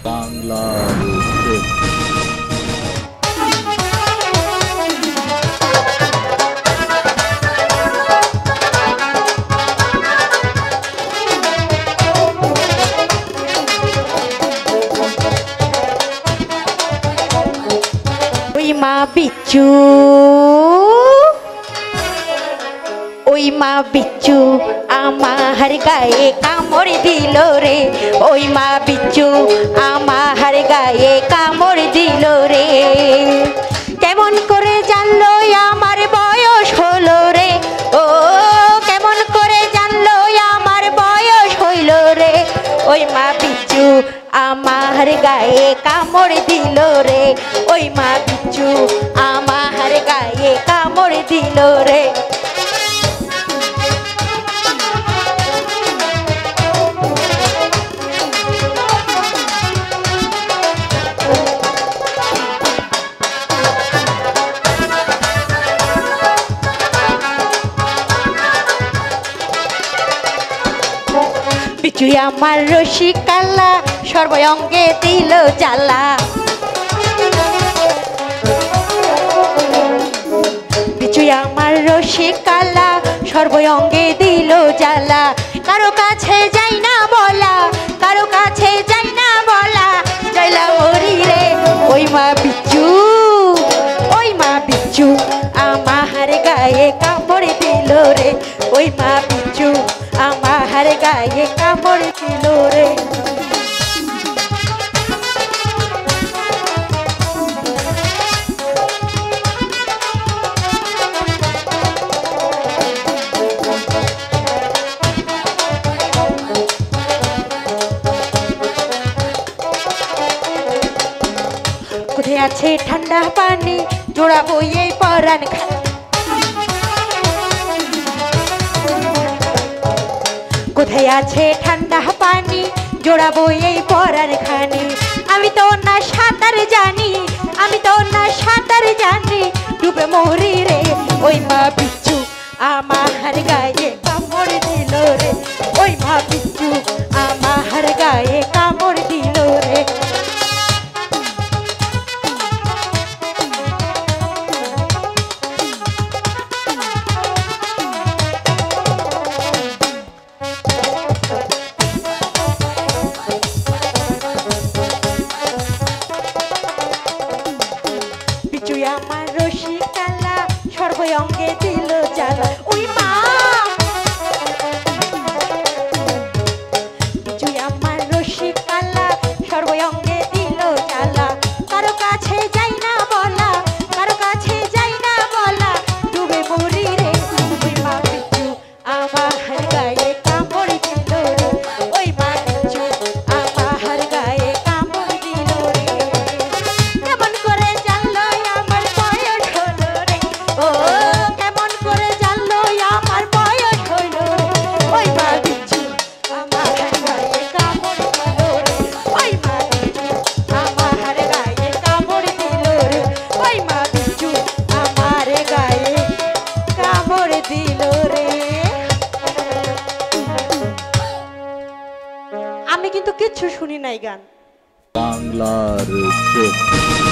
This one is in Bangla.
বাংলার চোখ। ওই মা বিচ্ছু, ওই মা বিচ্ছু আমার গায়ে কামড় দিল রে। ওই মা বিচ্ছু আমার গায়ে কামড় দিল রে। কেমন করে জানলো আমার বয়স হলো রে। ও কেমন করে জানলো আমার বয়স হইল রে। ওই মা বিচ্ছু আমার গায়ে কামড় দিল রে। ওই মা বিচ্ছু আমার গায়ে কামড় দিল রে। বিচ্ছু আমার রসিকাল্লা সর্বঙ্গে দিল জ্বালা। বিচ্ছু আমার রসিকাল্লা সর্বঙ্গে দিল জ্বালা। কারো কাছে যাই না বলা, কারো কাছে যাই না বলা, যাইলা মরি রে। ওই মা বিচ্ছু, ওই মা বিচ্ছু আমার গায়ে কামড় দিল রে। ওই মা বিচ্ছু আমার গায়ে কামড় দিল রে। কোথায় আছে ঠান্ডা পানি জোড়াবো এই পরাণ খানি। কোথায় আছে ঠান্ডা পানি জোড়াবো এই পরাণ খানি। আমি তো না সাঁতার জানি, আমি তো না সাঁতার জানি, ডুবে মরি রে। ওই মা বিচ্ছু আমার গায়ে কামড় দিল রে। ওই মা বিচ্ছু আমার গায়ে কামড় দিল রে। বিচ্ছু আমার রসিকাল্লা সর্বঙ্গে দিল জ্বালা। ওই মা বিচ্ছু আমার রসিকাল্লা সর্বঙ্গে দিল জ্বালা। কারো কাছে যাই না বলা, কারো কাছে যাই না বলা, ডুবে মরি রে। ওই মা বিচ্ছু আমার গায়ে কামড় দিল রে। ওই মা বিচ্ছু আমার গায়ে কামড় দিল রে। কেমন করে জানলো আমার বয়স হলো রে। ও কেমন করে জানলো আমার বয়স হলো রে। ওই মা বিচ্ছু আমার গায়ে কামড় দিল রে। ওই মা বিচ্ছু আমার গায়ে কামড় দিল রে। ওই মা বিচ্ছু আমার গায়ে কামড় দিল রে। আমি কিন্তু কিচ্ছু শুনি নাই গান। বাংলার চোখ।